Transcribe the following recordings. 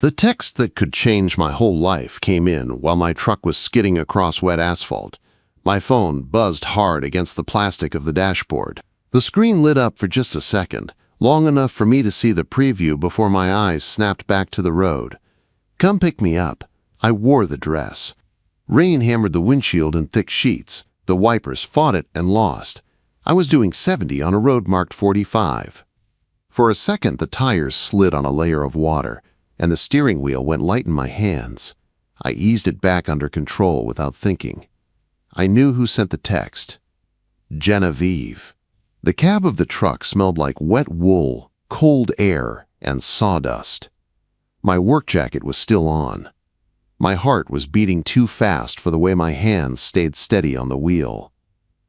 The text that could change my whole life came in while my truck was skidding across wet asphalt. My phone buzzed hard against the plastic of the dashboard. The screen lit up for just a second, long enough for me to see the preview before my eyes snapped back to the road. Come pick me up. I wore the dress. Rain hammered the windshield in thick sheets. The wipers fought it and lost. I was doing 70 on a road marked 45. For a second, the tires slid on a layer of water, and the steering wheel went light in my hands. I eased it back under control without thinking. I knew who sent the text. Genevieve. The cab of the truck smelled like wet wool, cold air, and sawdust. My work jacket was still on. My heart was beating too fast for the way my hands stayed steady on the wheel.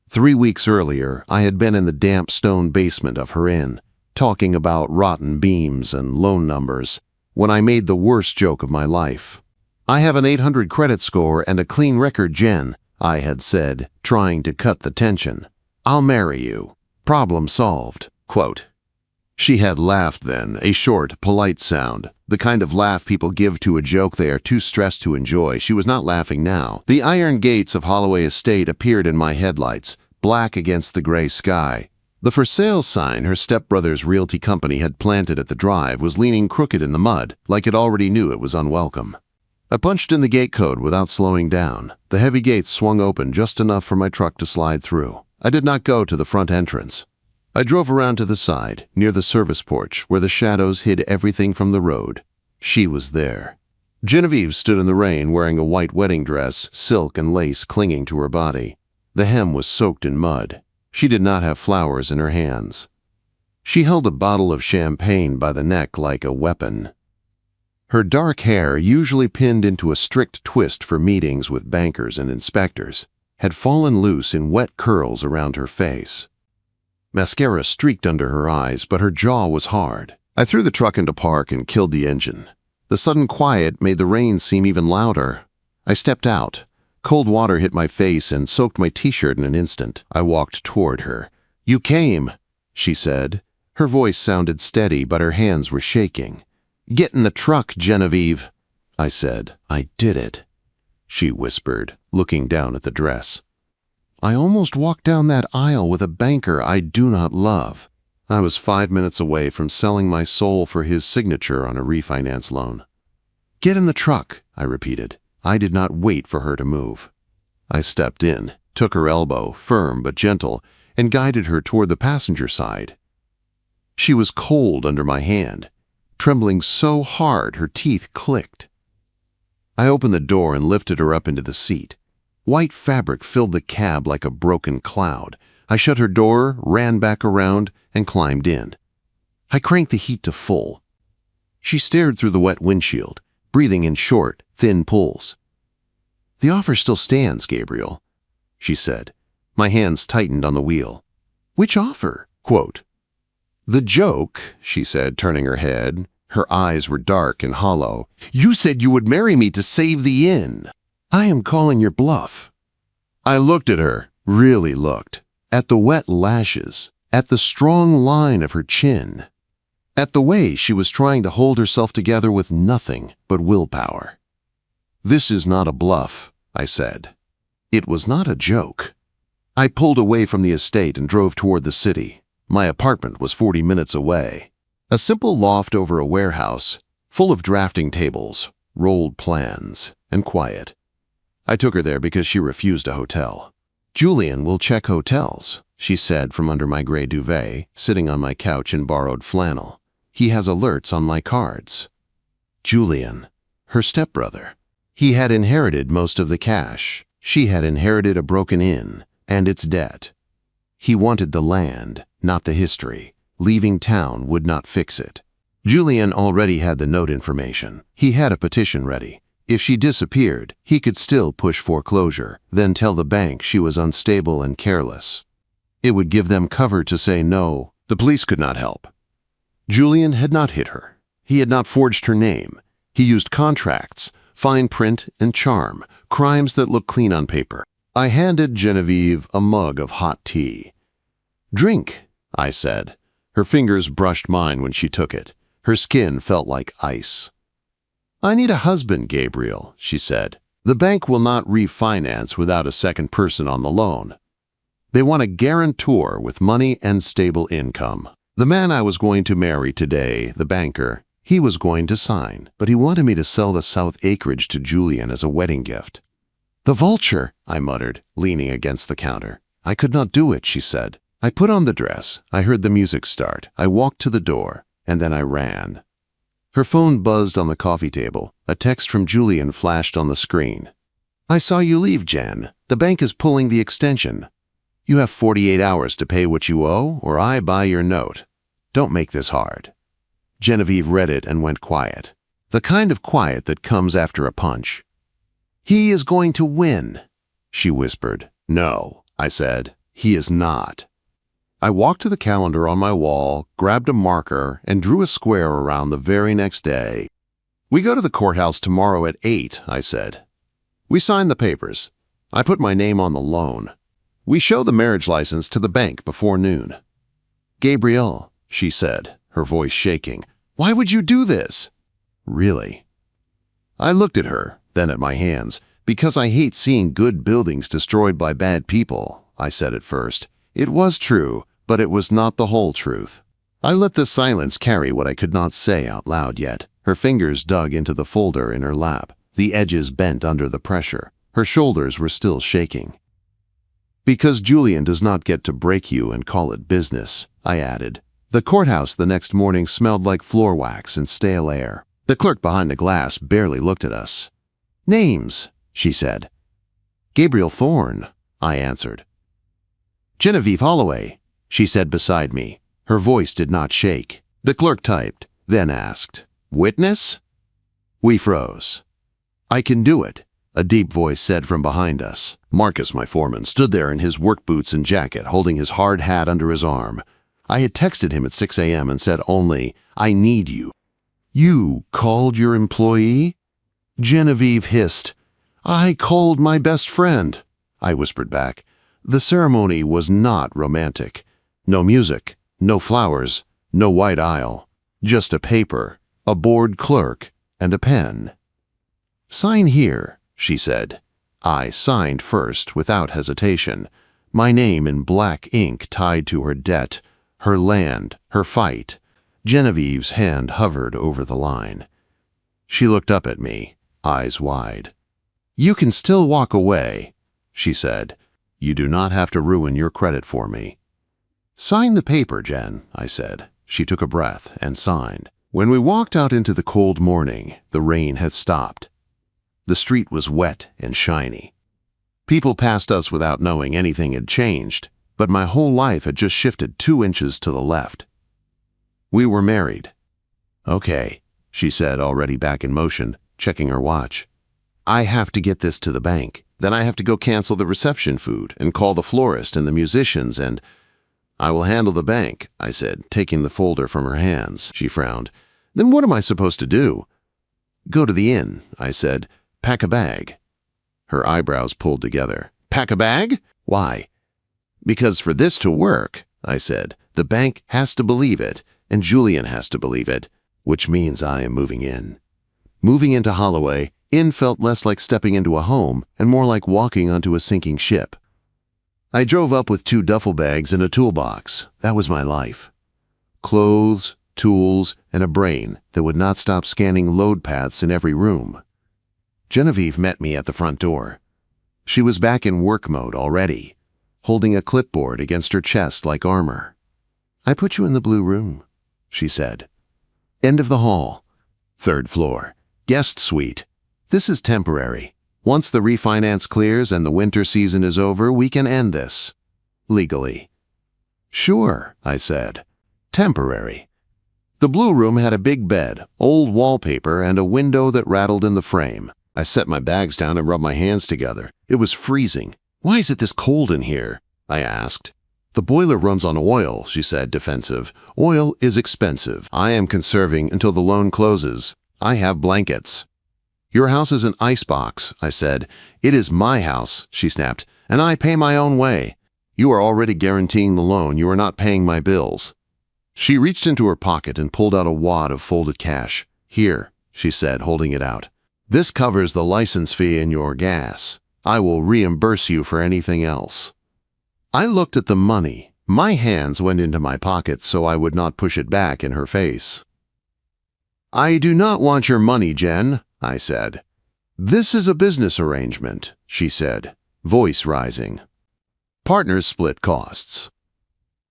3 weeks earlier, I had been in the damp stone basement of her inn, talking about rotten beams and loan numbers, when I made the worst joke of my life. "I have an 800 credit score and a clean record, Jen," I had said, trying to cut the tension. "I'll marry you. Problem solved." Quote. She had laughed then, a short, polite sound, the kind of laugh people give to a joke they are too stressed to enjoy. She was not laughing now. The iron gates of Holloway Estate appeared in my headlights, black against the gray sky. The for sale sign her stepbrother's realty company had planted at the drive was leaning crooked in the mud, like it already knew it was unwelcome. I punched in the gate code without slowing down. The heavy gates swung open just enough for my truck to slide through. I did not go to the front entrance. I drove around to the side, near the service porch, where the shadows hid everything from the road. She was there. Genevieve stood in the rain wearing a white wedding dress, silk and lace clinging to her body. The hem was soaked in mud. She did not have flowers in her hands. She held a bottle of champagne by the neck like a weapon. Her dark hair, usually pinned into a strict twist for meetings with bankers and inspectors, had fallen loose in wet curls around her face. Mascara streaked under her eyes, but her jaw was hard. I threw the truck into park and killed the engine. The sudden quiet made the rain seem even louder. I stepped out. Cold water hit my face and soaked my t-shirt in an instant. I walked toward her. "You came," she said. Her voice sounded steady, but her hands were shaking. "Get in the truck, Genevieve," I said. "I did it," she whispered, looking down at the dress. "I almost walked down that aisle with a banker I do not love." I was 5 minutes away from selling my soul for his signature on a refinance loan. "Get in the truck," I repeated. I did not wait for her to move. I stepped in, took her elbow, firm but gentle, and guided her toward the passenger side. She was cold under my hand, trembling so hard her teeth clicked. I opened the door and lifted her up into the seat. White fabric filled the cab like a broken cloud. I shut her door, ran back around, and climbed in. I cranked the heat to full. She stared through the wet windshield, breathing in short, thin pulls. "The offer still stands, Gabriel," she said. My hands tightened on the wheel. "Which offer?" Quote. "The joke," she said, turning her head. Her eyes were dark and hollow. "You said you would marry me to save the inn." "I am calling your bluff." I looked at her, really looked, at the wet lashes, at the strong line of her chin, at the way she was trying to hold herself together with nothing but willpower. "This is not a bluff," I said. It was not a joke. I pulled away from the estate and drove toward the city. My apartment was 40 minutes away. A simple loft over a warehouse, full of drafting tables, rolled plans, and quiet. I took her there because she refused a hotel. "Julian will check hotels," she said from under my gray duvet, sitting on my couch in borrowed flannel. "He has alerts on my cards." Julian, her stepbrother. He had inherited most of the cash. She had inherited a broken inn and its debt. He wanted the land, not the history. Leaving town would not fix it. Julian already had the note information. He had a petition ready. If she disappeared, he could still push foreclosure, then tell the bank she was unstable and careless. It would give them cover to say no. The police could not help. Julian had not hit her. He had not forged her name. He used contracts, fine print, and charm, crimes that look clean on paper. I handed Genevieve a mug of hot tea. "Drink," I said. Her fingers brushed mine when she took it. Her skin felt like ice. "I need a husband, Gabriel," she said. "The bank will not refinance without a second person on the loan. They want a guarantor with money and stable income. The man I was going to marry today, the banker, he was going to sign, but he wanted me to sell the South acreage to Julian as a wedding gift." "The vulture," I muttered, leaning against the counter. "I could not do it," she said. I put on the dress. I heard the music start. I walked to the door, and then I ran. Her phone buzzed on the coffee table. A text from Julian flashed on the screen. "I saw you leave, Jen. The bank is pulling the extension. You have 48 hours to pay what you owe, or I buy your note. Don't make this hard." Genevieve read it and went quiet. The kind of quiet that comes after a punch. "He is going to win," she whispered. "No," I said. "He is not." I walked to the calendar on my wall, grabbed a marker, and drew a square around the very next day. "We go to the courthouse tomorrow at 8, I said. We sign the papers. I put my name on the loan. We show the marriage license to the bank before noon. "Gabriel," she said, her voice shaking, "why would you do this?" "Really?" I looked at her, then at my hands. "Because I hate seeing good buildings destroyed by bad people," I said at first. It was true, but it was not the whole truth. I let the silence carry what I could not say out loud yet. Her fingers dug into the folder in her lap, the edges bent under the pressure. Her shoulders were still shaking. "Because Julian does not get to break you and call it business," I added. The courthouse the next morning smelled like floor wax and stale air. The clerk behind the glass barely looked at us. "Names," she said. "Gabriel Thorne," I answered. "Genevieve Holloway," she said beside me. Her voice did not shake. The clerk typed, then asked, "Witness?" We froze. "I can do it," a deep voice said from behind us. Marcus, my foreman, stood there in his work boots and jacket, holding his hard hat under his arm. I had texted him at 6 a.m. and said only, "I need you." "You called your employee?" Genevieve hissed. "I called my best friend," I whispered back. The ceremony was not romantic. No music, no flowers, no white aisle. Just a paper, a bored clerk, and a pen. "Sign here," she said. I signed first, without hesitation. My name in black ink tied to her debt, her land, her fight. Genevieve's hand hovered over the line. She looked up at me, eyes wide. "You can still walk away," she said. "You do not have to ruin your credit for me." "Sign the paper, Jen," I said. She took a breath and signed. When we walked out into the cold morning, the rain had stopped. The street was wet and shiny. People passed us without knowing anything had changed, but my whole life had just shifted 2 inches to the left. We were married. "Okay," she said, already back in motion, checking her watch. "I have to get this to the bank. Then I have to go cancel the reception food and call the florist and the musicians and—" "I will handle the bank," I said, taking the folder from her hands. She frowned. "Then what am I supposed to do?" "Go to the inn," I said. "Pack a bag." Her eyebrows pulled together. "Pack a bag? Why?" "Because for this to work," I said, "the bank has to believe it, and Julian has to believe it, which means I am moving in." Moving into Holloway, in felt less like stepping into a home and more like walking onto a sinking ship. I drove up with 2 duffel bags and a toolbox. That was my life. Clothes, tools, and a brain that would not stop scanning load paths in every room. Genevieve met me at the front door. She was back in work mode already, holding a clipboard against her chest like armor. "I put you in the blue room," she said. "End of the hall. 3rd floor. Guest suite. This is temporary. Once the refinance clears and the winter season is over, we can end this. Legally." "Sure," I said. "Temporary." The blue room had a big bed, old wallpaper, and a window that rattled in the frame. I set my bags down and rubbed my hands together. It was freezing. "Why is it this cold in here?" I asked. "The boiler runs on oil," she said, defensive. "Oil is expensive. I am conserving until the loan closes. I have blankets." "Your house is an icebox," I said. "It is my house," she snapped, "and I pay my own way. You are already guaranteeing the loan. You are not paying my bills." She reached into her pocket and pulled out a wad of folded cash. "Here," she said, holding it out. "This covers the license fee and your gas. I will reimburse you for anything else." I looked at the money. My hands went into my pockets so I would not push it back in her face. "I do not want your money, Jen," I said. "This is a business arrangement," she said, voice rising. "Partners split costs."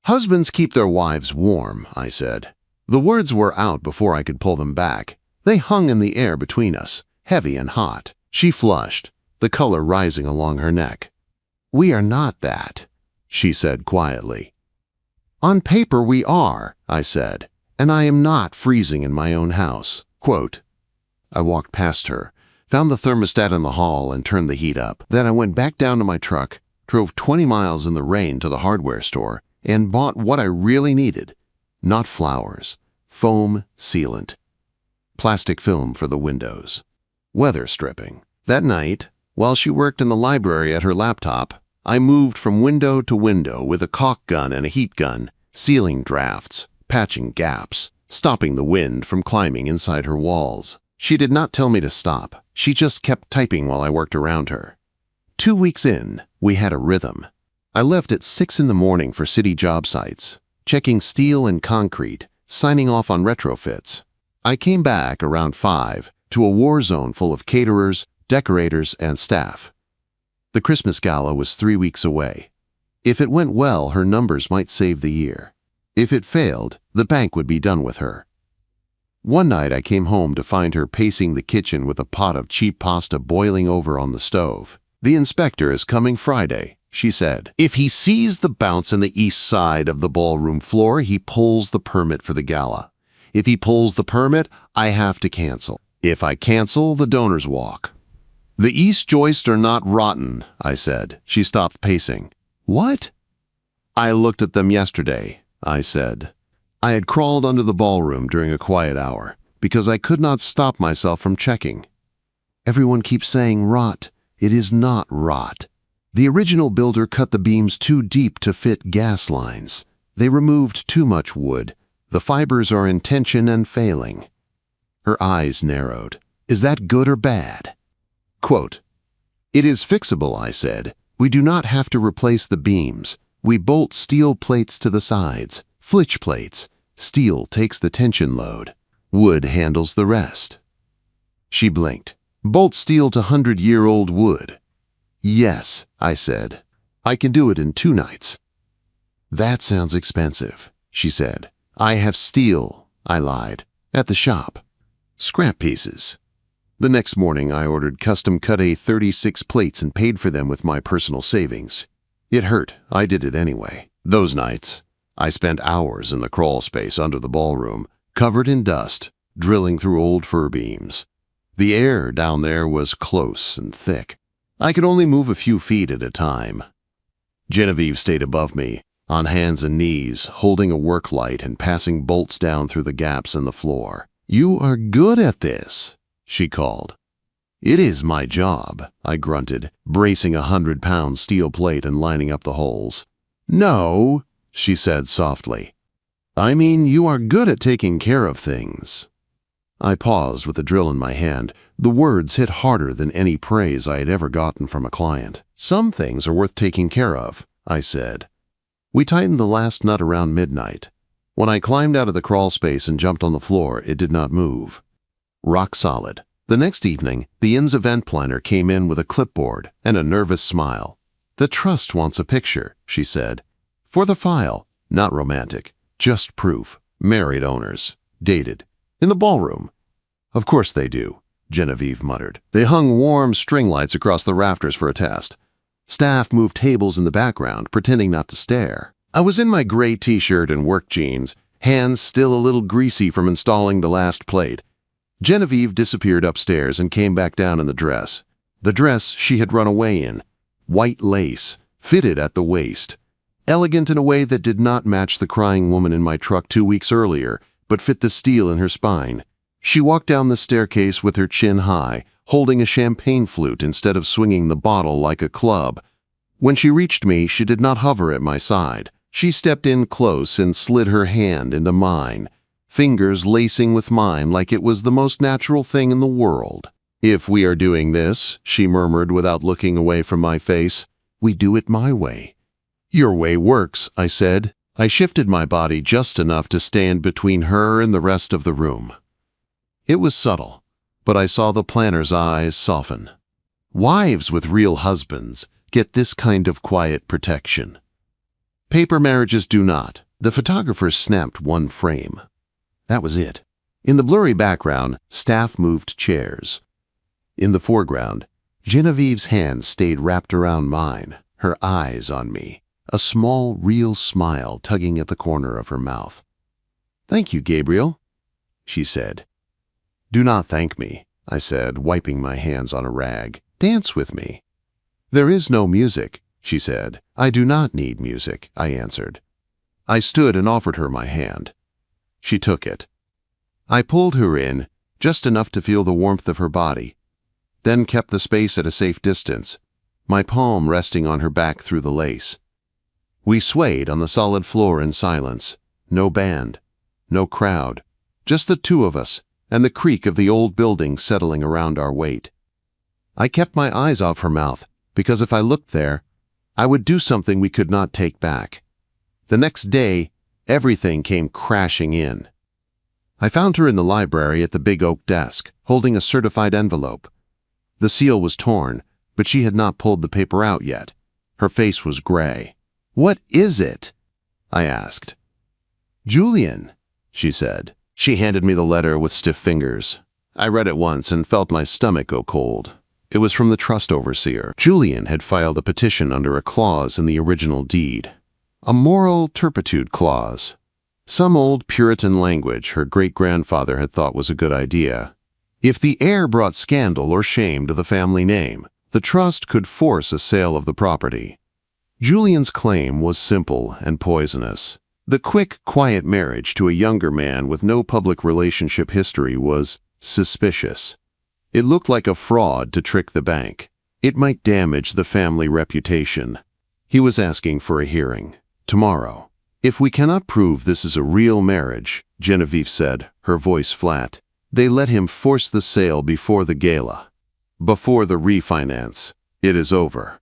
"Husbands keep their wives warm," I said. The words were out before I could pull them back. They hung in the air between us, heavy and hot. She flushed, the color rising along her neck. "We are not that," she said quietly. "On paper we are," I said, "and I am not freezing in my own house." Quote. I walked past her, found the thermostat in the hall and turned the heat up. Then I went back down to my truck, drove 20 miles in the rain to the hardware store, and bought what I really needed. Not flowers, foam sealant, plastic film for the windows, weather stripping. That night, while she worked in the library at her laptop, I moved from window to window with a caulk gun and a heat gun, sealing drafts, patching gaps, stopping the wind from climbing inside her walls. She did not tell me to stop. She just kept typing while I worked around her. 2 weeks in, we had a rhythm. I left at 6 in the morning for city job sites, checking steel and concrete, signing off on retrofits. I came back around 5 to a war zone full of caterers, decorators, and staff. The Christmas gala was 3 weeks away. If it went well, her numbers might save the year. If it failed, the bank would be done with her. One night I came home to find her pacing the kitchen with a pot of cheap pasta boiling over on the stove. "The inspector is coming Friday," she said. "If he sees the bounce in the east side of the ballroom floor, he pulls the permit for the gala. If he pulls the permit, I have to cancel. If I cancel, the donors walk." "The east joists are not rotten," I said. She stopped pacing. "What?" "I looked at them yesterday," I said. I had crawled under the ballroom during a quiet hour because I could not stop myself from checking. "Everyone keeps saying rot. It is not rot. The original builder cut the beams too deep to fit gas lines. They removed too much wood. The fibers are in tension and failing." Her eyes narrowed. "Is that good or bad?" Quote, "It is fixable," I said. "We do not have to replace the beams. We bolt steel plates to the sides, flitch plates. Steel takes the tension load. Wood handles the rest." She blinked. "Bolt steel to 100-year-old wood." "Yes," I said. "I can do it in 2 nights." "That sounds expensive," she said. "I have steel," I lied, "at the shop. Scrap pieces." The next morning I ordered custom-cut A36 plates and paid for them with my personal savings. It hurt. I did it anyway. Those nights, I spent hours in the crawl space under the ballroom, covered in dust, drilling through old fir beams. The air down there was close and thick. I could only move a few feet at a time. Genevieve stayed above me, on hands and knees, holding a work light and passing bolts down through the gaps in the floor. "You are good at this," she called. "It is my job," I grunted, bracing a 100-pound steel plate and lining up the holes. "No," she said softly. "I mean, you are good at taking care of things." I paused with the drill in my hand. The words hit harder than any praise I had ever gotten from a client. "Some things are worth taking care of," I said. We tightened the last nut around midnight. When I climbed out of the crawl space and jumped on the floor, it did not move. Rock solid. The next evening, the INS event planner came in with a clipboard and a nervous smile. "The trust wants a picture," she said. "For the file. Not romantic. Just proof. Married owners. Dated. In the ballroom." "Of course they do," Genevieve muttered. They hung warm string lights across the rafters for a test. Staff moved tables in the background, pretending not to stare. I was in my gray t-shirt and work jeans, hands still a little greasy from installing the last plate. Genevieve disappeared upstairs and came back down in the dress. The dress she had run away in. White lace, fitted at the waist. Elegant in a way that did not match the crying woman in my truck 2 weeks earlier, but fit the steel in her spine. She walked down the staircase with her chin high, holding a champagne flute instead of swinging the bottle like a club. When she reached me, she did not hover at my side. She stepped in close and slid her hand into mine. fingers lacing with mine like it was the most natural thing in the world. "If we are doing this," she murmured without looking away from my face, "we do it my way." "Your way works," I said. I shifted my body just enough to stand between her and the rest of the room. It was subtle, but I saw the planner's eyes soften. Wives with real husbands get this kind of quiet protection. Paper marriages do not. The photographer snapped one frame. That was it. In the blurry background, staff moved chairs. In the foreground, Genevieve's hand stayed wrapped around mine, her eyes on me, a small, real smile tugging at the corner of her mouth. "Thank you, Gabriel," she said. "Do not thank me," I said, wiping my hands on a rag. "Dance with me." "There is no music," she said. "I do not need music," I answered. I stood and offered her my hand. She took it. I pulled her in, just enough to feel the warmth of her body, then kept the space at a safe distance, my palm resting on her back through the lace. We swayed on the solid floor in silence. No band, no crowd, just the two of us and the creak of the old building settling around our weight. I kept my eyes off her mouth, because if I looked there, I would do something we could not take back. The next day, everything came crashing in. I found her in the library at the big oak desk, holding a certified envelope. The seal was torn, but she had not pulled the paper out yet. Her face was gray. "What is it?" I asked. "Julian," she said. She handed me the letter with stiff fingers. I read it once and felt my stomach go cold. It was from the trust overseer. Julian had filed a petition under a clause in the original deed. A moral turpitude clause. Some old Puritan language her great-grandfather had thought was a good idea. If the heir brought scandal or shame to the family name, the trust could force a sale of the property. Julian's claim was simple and poisonous. The quick, quiet marriage to a younger man with no public relationship history was suspicious. It looked like a fraud to trick the bank. It might damage the family reputation. He was asking for a hearing. Tomorrow. "If we cannot prove this is a real marriage," Genevieve said, her voice flat, "they let him force the sale before the gala. Before the refinance. It is over."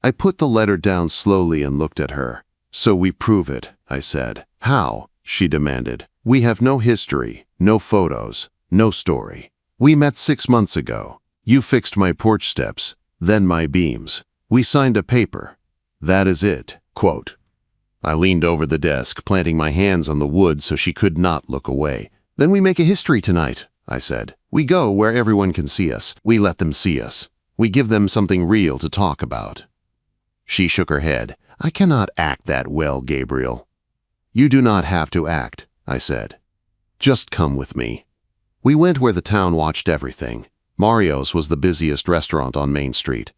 I put the letter down slowly and looked at her. "So we prove it," I said. "How?" she demanded. "We have no history, no photos, no story. We met 6 months ago. You fixed my porch steps, then my beams. We signed a paper. That is it." Quote. I leaned over the desk, planting my hands on the wood so she could not look away. "Then we make a history tonight," I said. "We go where everyone can see us. We let them see us. We give them something real to talk about." She shook her head. "I cannot act that well, Gabriel." "You do not have to act," I said. "Just come with me." We went where the town watched everything. Mario's was the busiest restaurant on Main Street.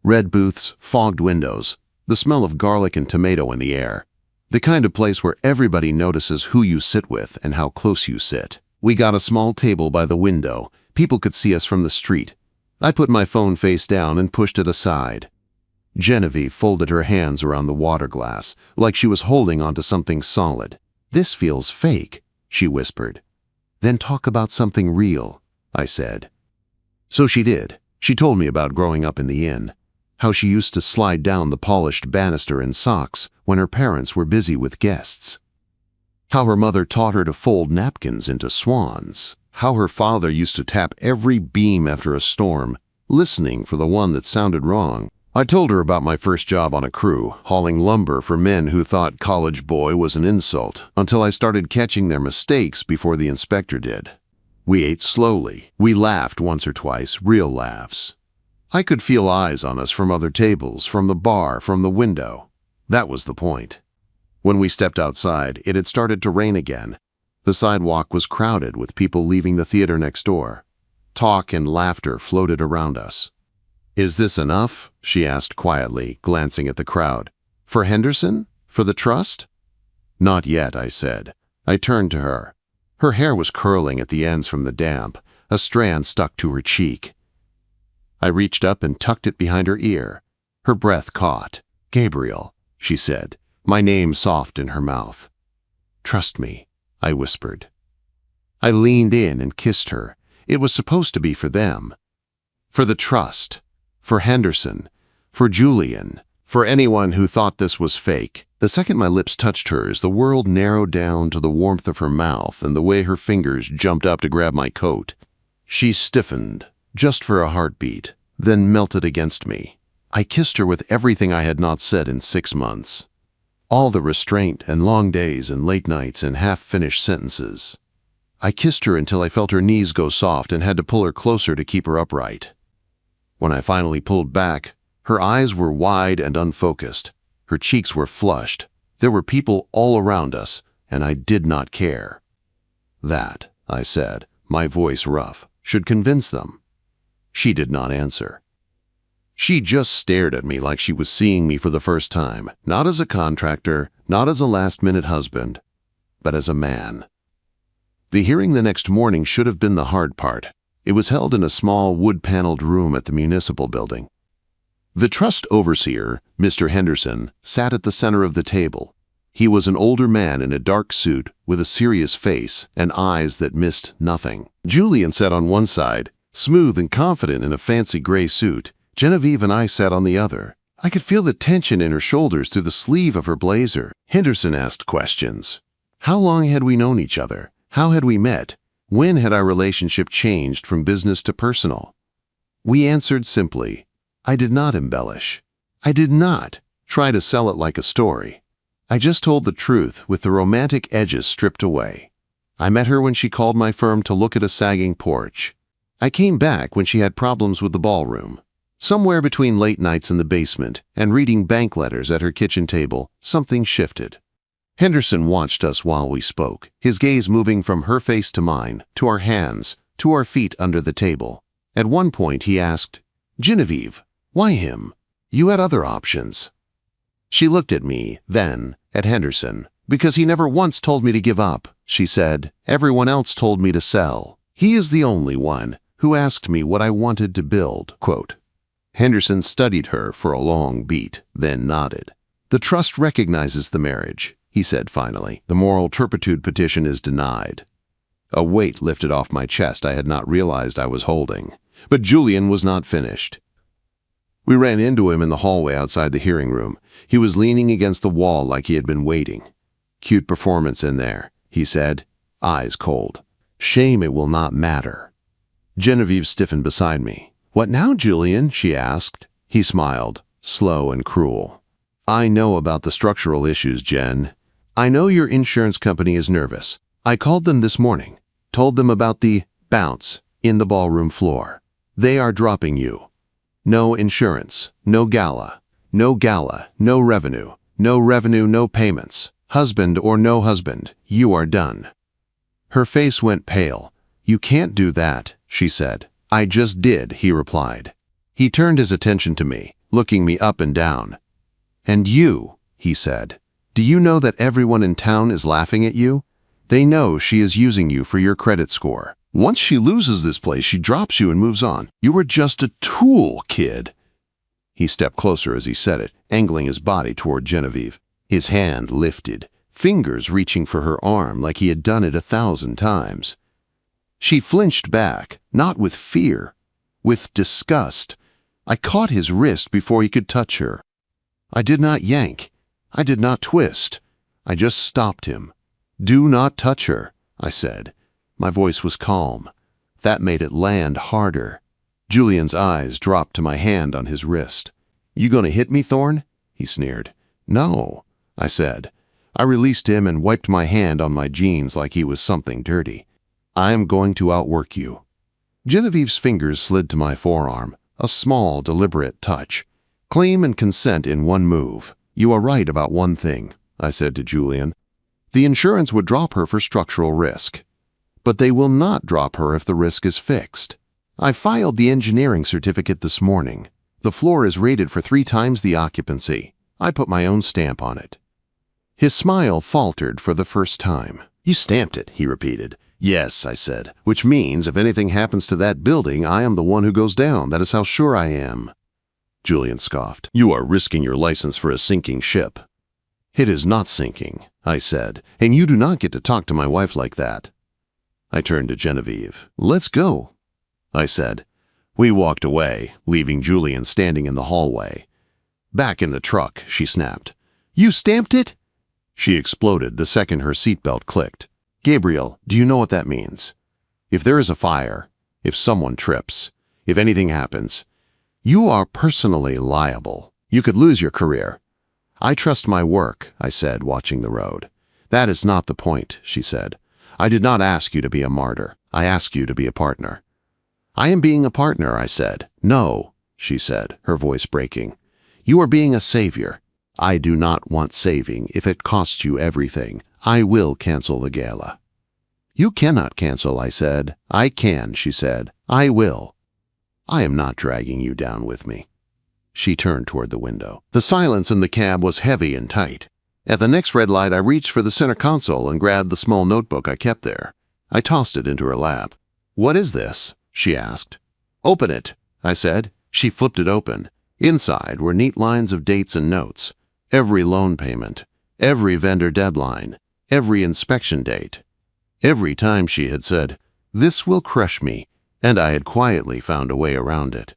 Red booths, fogged windows, the smell of garlic and tomato in the air. The kind of place where everybody notices who you sit with and how close you sit. We got a small table by the window. People could see us from the street. I put my phone face down and pushed it aside. Genevieve folded her hands around the water glass, like she was holding onto something solid. "This feels fake," she whispered. "Then talk about something real," I said. So she did. She told me about growing up in the inn, how she used to slide down the polished banister in socks when her parents were busy with guests, how her mother taught her to fold napkins into swans, how her father used to tap every beam after a storm, listening for the one that sounded wrong. I told her about my first job on a crew, hauling lumber for men who thought college boy was an insult, until I started catching their mistakes before the inspector did. We ate slowly. We laughed once or twice, real laughs. I could feel eyes on us from other tables, from the bar, from the window. That was the point. When we stepped outside, it had started to rain again. The sidewalk was crowded with people leaving the theater next door. Talk and laughter floated around us. "Is this enough?" she asked quietly, glancing at the crowd. "For Henderson? For the trust?" "Not yet," I said. I turned to her. Her hair was curling at the ends from the damp. A strand stuck to her cheek. I reached up and tucked it behind her ear. Her breath caught. "Gabriel," she said, my name soft in her mouth. "Trust me. I whispered. I leaned in and kissed her. It was supposed to be for them. For the trust. For Henderson. For Julian. For anyone who thought this was fake. The second my lips touched hers, the world narrowed down to the warmth of her mouth and the way her fingers jumped up to grab my coat. She stiffened, just for a heartbeat, then melted against me. I kissed her with everything I had not said in 6 months. All the restraint and long days and late nights and half-finished sentences. I kissed her until I felt her knees go soft and had to pull her closer to keep her upright. When I finally pulled back, her eyes were wide and unfocused. Her cheeks were flushed. There were people all around us, and I did not care. That, I said, my voice rough, should convince them. She did not answer. She just stared at me like she was seeing me for the first time, not as a contractor, not as a last-minute husband, but as a man. The hearing the next morning should have been the hard part. It was held in a small wood-paneled room at the municipal building. The trust overseer, Mr. Henderson, sat at the center of the table. He was an older man in a dark suit with a serious face and eyes that missed nothing. Julian sat on one side, smooth and confident in a fancy gray suit. Genevieve and I sat on the other. I could feel the tension in her shoulders through the sleeve of her blazer. Henderson asked questions. How long had we known each other? How had we met? When had our relationship changed from business to personal? We answered simply. I did not embellish. I did not try to sell it like a story. I just told the truth with the romantic edges stripped away. I met her when she called my firm to look at a sagging porch. I came back when she had problems with the ballroom. Somewhere between late nights in the basement and reading bank letters at her kitchen table, something shifted. Henderson watched us while we spoke, his gaze moving from her face to mine, to our hands, to our feet under the table. At one point he asked, Genevieve, why him? You had other options. She looked at me, then at Henderson. Because he never once told me to give up, she said. Everyone else told me to sell. He is the only one who asked me what I wanted to build. Quote. Henderson studied her for a long beat, then nodded. The trust recognizes the marriage, he said finally. The moral turpitude petition is denied. A weight lifted off my chest I had not realized I was holding. But Julian was not finished. We ran into him in the hallway outside the hearing room. He was leaning against the wall like he had been waiting. Cute performance in there, he said, eyes cold. Shame it will not matter. Genevieve stiffened beside me. What now, Julian? She asked. He smiled, slow and cruel. I know about the structural issues, Jen. I know your insurance company is nervous. I called them this morning, told them about the bounce in the ballroom floor. They are dropping you. No insurance, no gala, no revenue, no payments. Husband or no husband, you are done. Her face went pale. You can't do that, she said. I just did, he replied. He turned his attention to me, looking me up and down. And you, he said, do you know that everyone in town is laughing at you? They know she is using you for your credit score. Once she loses this place, she drops you and moves on. You are just a tool, kid. He stepped closer as he said it, angling his body toward Genevieve. His hand lifted, fingers reaching for her arm like he had done it 1,000 times. She flinched back, not with fear, with disgust. I caught his wrist before he could touch her. I did not yank. I did not twist. I just stopped him. Do not touch her, I said. My voice was calm. That made it land harder. Julian's eyes dropped to my hand on his wrist. You gonna hit me, Thorne? He sneered. No, I said. I released him and wiped my hand on my jeans like he was something dirty. I am going to outwork you. Genevieve's fingers slid to my forearm, a small, deliberate touch. Claim and consent in one move. You are right about one thing, I said to Julian. The insurance would drop her for structural risk. But they will not drop her if the risk is fixed. I filed the engineering certificate this morning. The floor is rated for 3 times the occupancy. I put my own stamp on it. His smile faltered for the first time. You stamped it, he repeated. Yes, I said, which means if anything happens to that building, I am the one who goes down. That is how sure I am. Julian scoffed. You are risking your license for a sinking ship. It is not sinking. I said, and you do not get to talk to my wife like that. I turned to Genevieve. Let's go, I said. We walked away, leaving Julian standing in the hallway. Back in the truck, she snapped. You stamped it? She exploded the second her seatbelt clicked. Gabriel, do you know what that means? If there is a fire, if someone trips, if anything happens, you are personally liable. You could lose your career. I trust my work, I said, watching the road. That is not the point, she said. I did not ask you to be a martyr. I asked you to be a partner. I am being a partner, I said. No, she said, her voice breaking. You are being a savior. I do not want saving if it costs you everything. I will cancel the gala. You cannot cancel, I said. I can, she said. I will. I am not dragging you down with me. She turned toward the window. The silence in the cab was heavy and tight. At the next red light, I reached for the center console and grabbed the small notebook I kept there. I tossed it into her lap. What is this? She asked. Open it, I said. She flipped it open. Inside were neat lines of dates and notes. Every loan payment, every vendor deadline, every inspection date. Every time she had said, "This will crush me," and I had quietly found a way around it.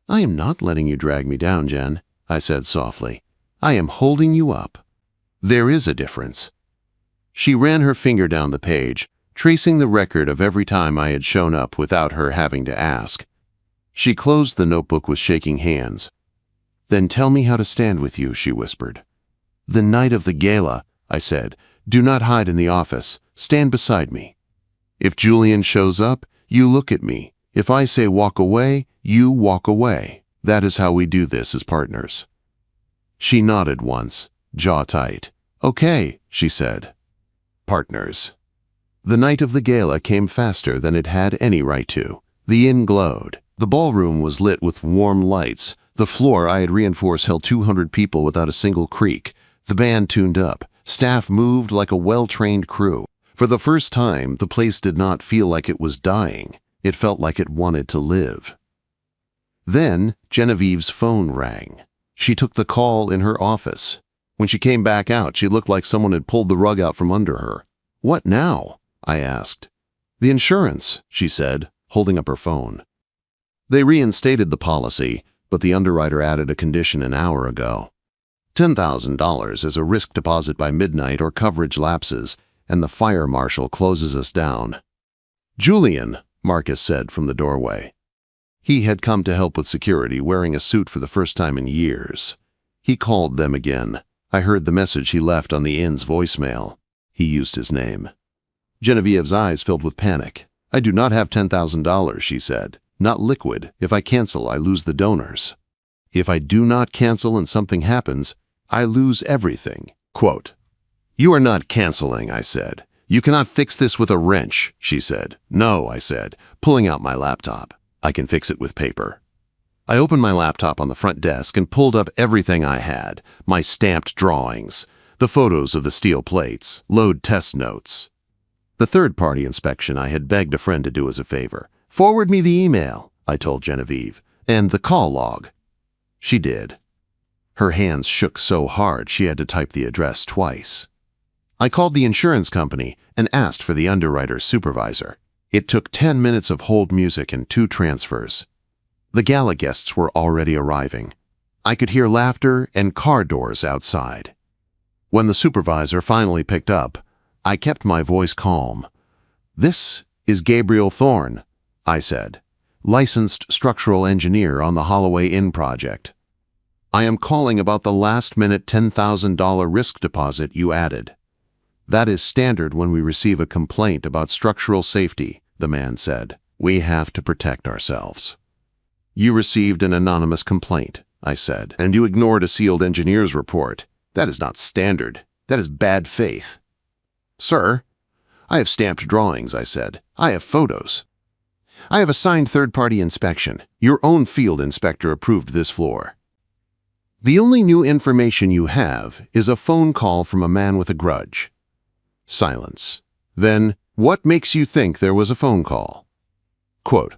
I am not letting you drag me down, Jen, I said softly. I am holding you up. There is a difference. She ran her finger down the page, tracing the record of every time I had shown up without her having to ask. She closed the notebook with shaking hands. Then tell me how to stand with you, she whispered. The night of the gala, I said. Do not hide in the office. Stand beside me. If Julian shows up, you look at me. If I say walk away, you walk away. That is how we do this as partners. She nodded once, jaw tight. Okay, she said. Partners. The night of the gala came faster than it had any right to. The inn glowed. The ballroom was lit with warm lights. The floor I had reinforced held 200 people without a single creak. The band tuned up. Staff moved like a well-trained crew. For the first time, the place did not feel like it was dying. It felt like it wanted to live. Then, Genevieve's phone rang. She took the call in her office. When she came back out, she looked like someone had pulled the rug out from under her. What now? I asked. The insurance, she said, holding up her phone. They reinstated the policy, but the underwriter added a condition an hour ago. $10,000 as a risk deposit by midnight or coverage lapses, and the fire marshal closes us down. Julian, Marcus said from the doorway. He had come to help with security, wearing a suit for the first time in years. He called them again. I heard the message he left on the inn's voicemail. He used his name. Genevieve's eyes filled with panic. I do not have $10,000, she said. Not liquid. If I cancel, I lose the donors. If I do not cancel and something happens, I lose everything. Quote, You are not canceling, I said. You cannot fix this with a wrench, she said. No, I said, pulling out my laptop. I can fix it with paper. I opened my laptop on the front desk and pulled up everything I had, my stamped drawings, the photos of the steel plates, load test notes. The third-party inspection I had begged a friend to do as a favor. Forward me the email, I told Genevieve, and the call log. She did. Her hands shook so hard she had to type the address twice. I called the insurance company and asked for the underwriter's supervisor. It took 10 minutes of hold music and 2 transfers. The gala guests were already arriving. I could hear laughter and car doors outside. When the supervisor finally picked up, I kept my voice calm. This is Gabriel Thorne, I said, licensed structural engineer on the Holloway Inn project. I am calling about the last-minute $10,000 risk deposit you added. That is standard when we receive a complaint about structural safety, the man said. We have to protect ourselves. You received an anonymous complaint, I said, and you ignored a sealed engineer's report. That is not standard. That is bad faith. Sir, I have stamped drawings, I said. I have photos. I have a signed third-party inspection. Your own field inspector approved this floor. The only new information you have is a phone call from a man with a grudge. Silence. Then, what makes you think there was a phone call? Quote,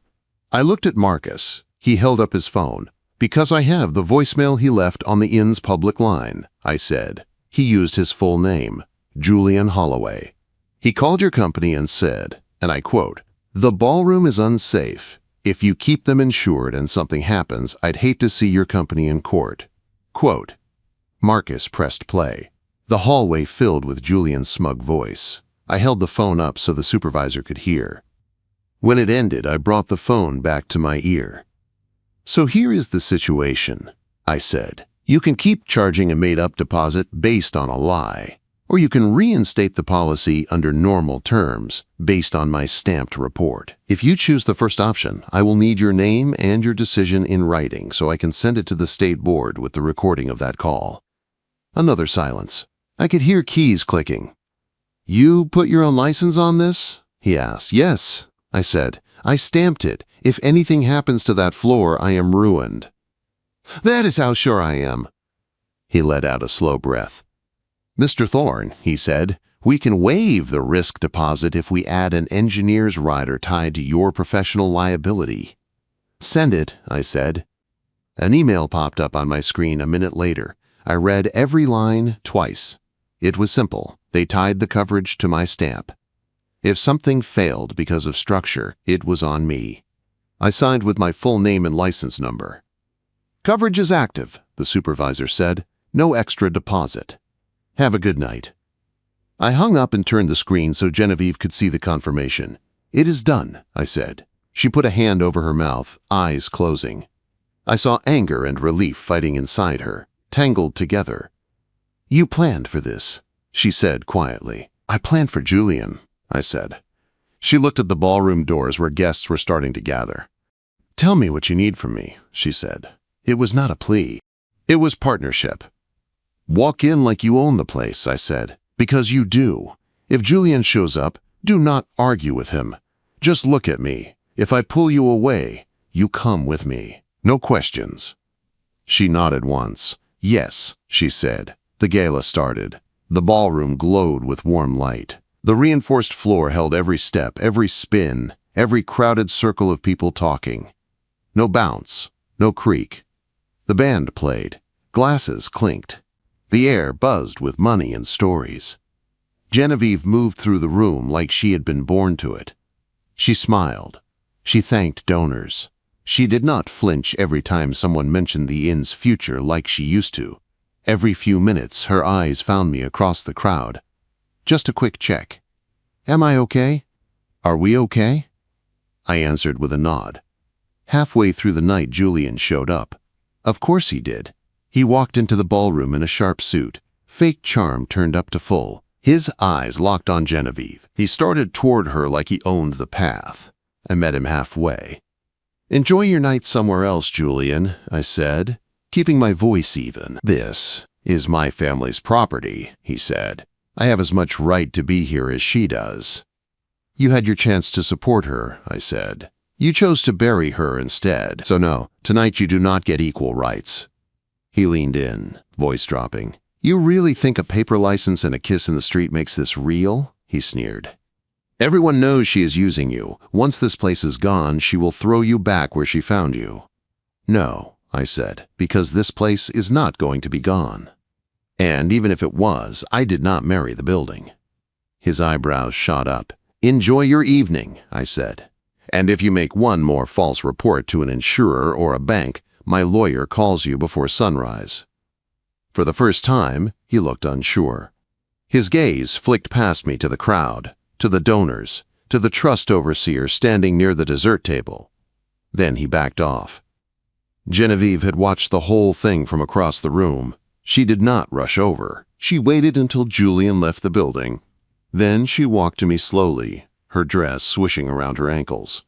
I looked at Marcus. He held up his phone. Because I have the voicemail he left on the inn's public line, I said. He used his full name. Julian Holloway. He called your company and said, and I quote, "The ballroom is unsafe. If you keep them insured and something happens, I'd hate to see your company in court." Quote. Marcus pressed play. The hallway filled with Julian's smug voice. I held the phone up so the supervisor could hear. When it ended, I brought the phone back to my ear. "So here is the situation," I said. "You can keep charging a made-up deposit based on a lie, or you can reinstate the policy under normal terms based on my stamped report. If you choose the first option, I will need your name and your decision in writing so I can send it to the state board with the recording of that call." Another silence. I could hear keys clicking. "You put your own license on this?" he asked. "Yes," I said. "I stamped it. If anything happens to that floor, I am ruined." "That is how sure I am." He let out a slow breath. "Mr. Thorne," he said, "we can waive the risk deposit if we add an engineer's rider tied to your professional liability." "Send it," I said. An email popped up on my screen a minute later. I read every line twice. It was simple. They tied the coverage to my stamp. If something failed because of structure, it was on me. I signed with my full name and license number. "Coverage is active," the supervisor said. "No extra deposit. Have a good night." I hung up and turned the screen so Genevieve could see the confirmation. "It is done," I said. She put a hand over her mouth, eyes closing. I saw anger and relief fighting inside her, tangled together. "You planned for this," she said quietly. "I planned for Julian," I said. She looked at the ballroom doors where guests were starting to gather. "Tell me what you need from me," she said. It was not a plea. It was partnership. "Walk in like you own the place," I said, "because you do. If Julian shows up, do not argue with him. Just look at me. If I pull you away, you come with me. No questions." She nodded once. "Yes," she said. The gala started. The ballroom glowed with warm light. The reinforced floor held every step, every spin, every crowded circle of people talking. No bounce, no creak. The band played. Glasses clinked. The air buzzed with money and stories. Genevieve moved through the room like she had been born to it. She smiled. She thanked donors. She did not flinch every time someone mentioned the inn's future like she used to. Every few minutes, her eyes found me across the crowd. Just a quick check. "Am I okay? Are we okay?" I answered with a nod. Halfway through the night, Julian showed up. Of course he did. He walked into the ballroom in a sharp suit, fake charm turned up to full. His eyes locked on Genevieve. He started toward her like he owned the path. I met him halfway. "Enjoy your night somewhere else, Julian," I said, keeping my voice even. "This is my family's property," he said. "I have as much right to be here as she does." "You had your chance to support her," I said. "You chose to bury her instead. So no, tonight you do not get equal rights." He leaned in, voice dropping. "You really think a paper license and a kiss in the street makes this real?" he sneered. "Everyone knows she is using you. Once this place is gone, she will throw you back where she found you." "No," I said, "because this place is not going to be gone. And even if it was, I did not marry the building." His eyebrows shot up. "Enjoy your evening," I said. "And if you make one more false report to an insurer or a bank, my lawyer calls you before sunrise." For the first time, he looked unsure. His gaze flicked past me to the crowd, to the donors, to the trust overseer standing near the dessert table. Then he backed off. Genevieve had watched the whole thing from across the room. She did not rush over. She waited until Julian left the building. Then she walked to me slowly, her dress swishing around her ankles.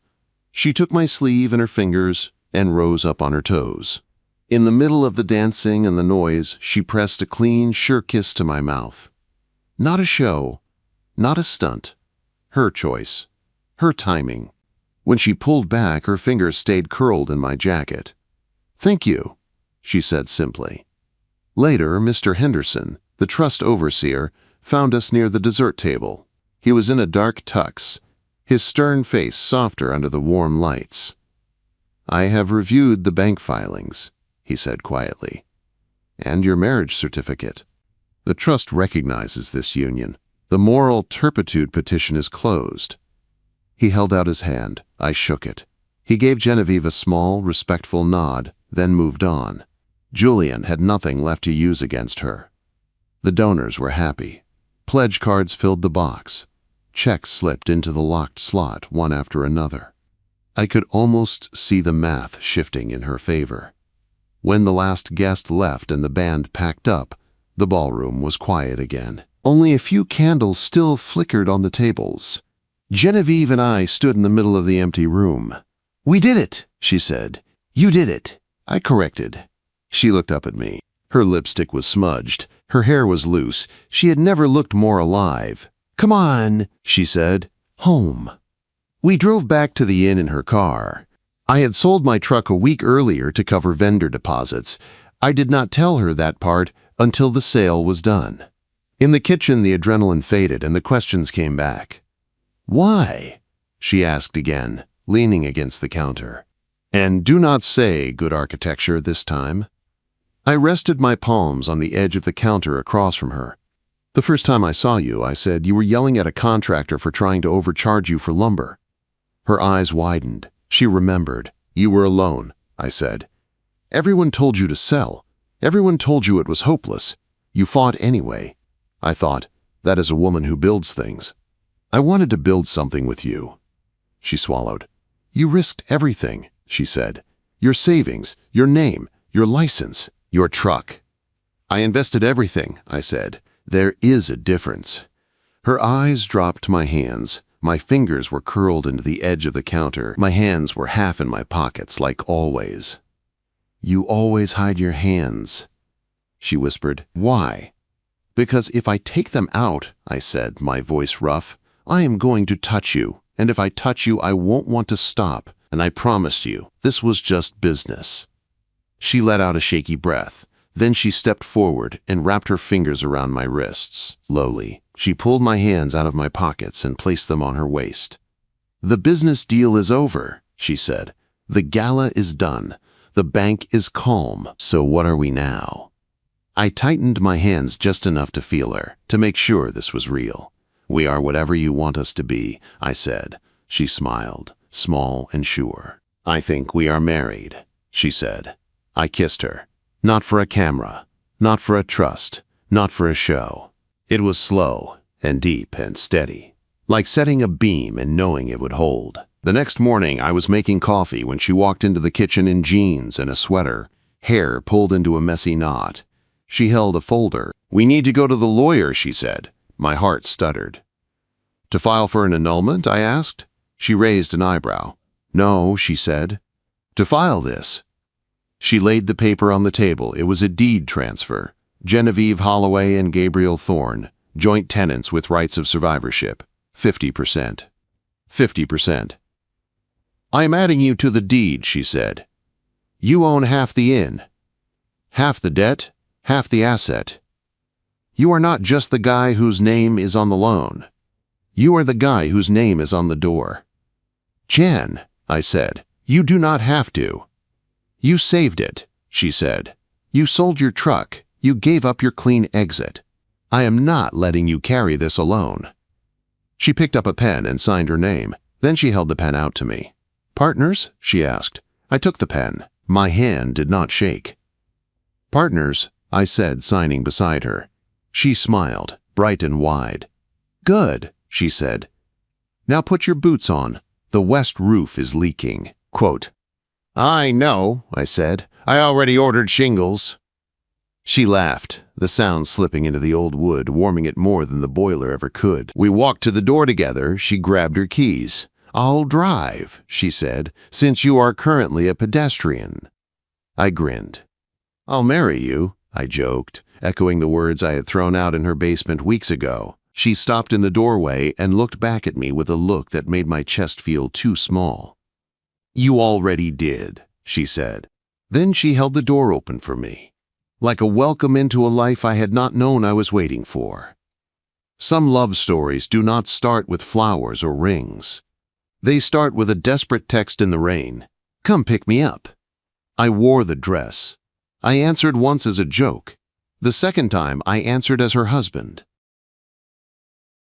She took my sleeve in her fingers and rose up on her toes. In the middle of the dancing and the noise, she pressed a clean, sure kiss to my mouth. Not a show, not a stunt. Her choice, her timing. When she pulled back, her fingers stayed curled in my jacket. "Thank you," she said simply. Later, Mr. Henderson, the trust overseer, found us near the dessert table. He was in a dark tux, his stern face softer under the warm lights. "I have reviewed the bank filings," he said quietly. "And your marriage certificate. The trust recognizes this union. The moral turpitude petition is closed." He held out his hand. I shook it. He gave Genevieve a small, respectful nod, then moved on. Julian had nothing left to use against her. The donors were happy. Pledge cards filled the box. Checks slipped into the locked slot, one after another. I could almost see the math shifting in her favor. When the last guest left and the band packed up, the ballroom was quiet again. Only a few candles still flickered on the tables. Genevieve and I stood in the middle of the empty room. "We did it," she said. "You did it." I corrected. She looked up at me. Her lipstick was smudged. Her hair was loose. She had never looked more alive. "Come on," she said. "Home." We drove back to the inn in her car. I had sold my truck a week earlier to cover vendor deposits. I did not tell her that part until the sale was done. In the kitchen, the adrenaline faded and the questions came back. "Why?" she asked again, leaning against the counter. And do not say good architecture this time. I rested my palms on the edge of the counter across from her. "The first time I saw you," I said, "you were yelling at a contractor for trying to overcharge you for lumber." Her eyes widened. She remembered. "You were alone," I said. "Everyone told you to sell. Everyone told you it was hopeless. You fought anyway." I thought, that is a woman who builds things. "I wanted to build something with you." She swallowed. "You risked everything," she said. "Your savings, your name, your license, your truck." "I invested everything," I said. "There is a difference." Her eyes dropped to my hands. My fingers were curled into the edge of the counter. My hands were half in my pockets, like always. "You always hide your hands," she whispered. "Why?" "Because if I take them out," I said, my voice rough, "I am going to touch you, and if I touch you, I won't want to stop, and I promised you, this was just business." She let out a shaky breath. Then she stepped forward and wrapped her fingers around my wrists. Slowly, she pulled my hands out of my pockets and placed them on her waist. "The business deal is over," she said. "The gala is done. The bank is calm. So what are we now?" I tightened my hands just enough to feel her, to make sure this was real. "We are whatever you want us to be," I said. She smiled, small and sure. "I think we are married," she said. I kissed her. Not for a camera, not for a trust, not for a show. It was slow and deep and steady, like setting a beam and knowing it would hold. The next morning, I was making coffee when she walked into the kitchen in jeans and a sweater, hair pulled into a messy knot. She held a folder. "We need to go to the lawyer," she said. My heart stuttered. "To file for an annulment?" I asked. She raised an eyebrow. "No," she said. "To file this." She laid the paper on the table. It was a deed transfer. Genevieve Holloway and Gabriel Thorne, joint tenants with rights of survivorship. 50%. 50%. "I am adding you to the deed," she said. "You own half the inn. Half the debt, half the asset. You are not just the guy whose name is on the loan. You are the guy whose name is on the door." "Jen," I said, "you do not have to." "You saved it," she said. "You sold your truck. You gave up your clean exit. I am not letting you carry this alone." She picked up a pen and signed her name. Then she held the pen out to me. "Partners?" she asked. I took the pen. My hand did not shake. "Partners," I said, signing beside her. She smiled, bright and wide. "Good," she said. "Now put your boots on. The west roof is leaking." Quote. "I know," I said. "I already ordered shingles." She laughed, the sound slipping into the old wood, warming it more than the boiler ever could. We walked to the door together. She grabbed her keys. "I'll drive," she said, "since you are currently a pedestrian." I grinned. "I'll marry you," I joked, echoing the words I had thrown out in her basement weeks ago. She stopped in the doorway and looked back at me with a look that made my chest feel too small. "You already did," she said. Then she held the door open for me, like a welcome into a life I had not known I was waiting for. Some love stories do not start with flowers or rings. They start with a desperate text in the rain. "Come pick me up." I wore the dress. I answered once as a joke. The second time, I answered as her husband.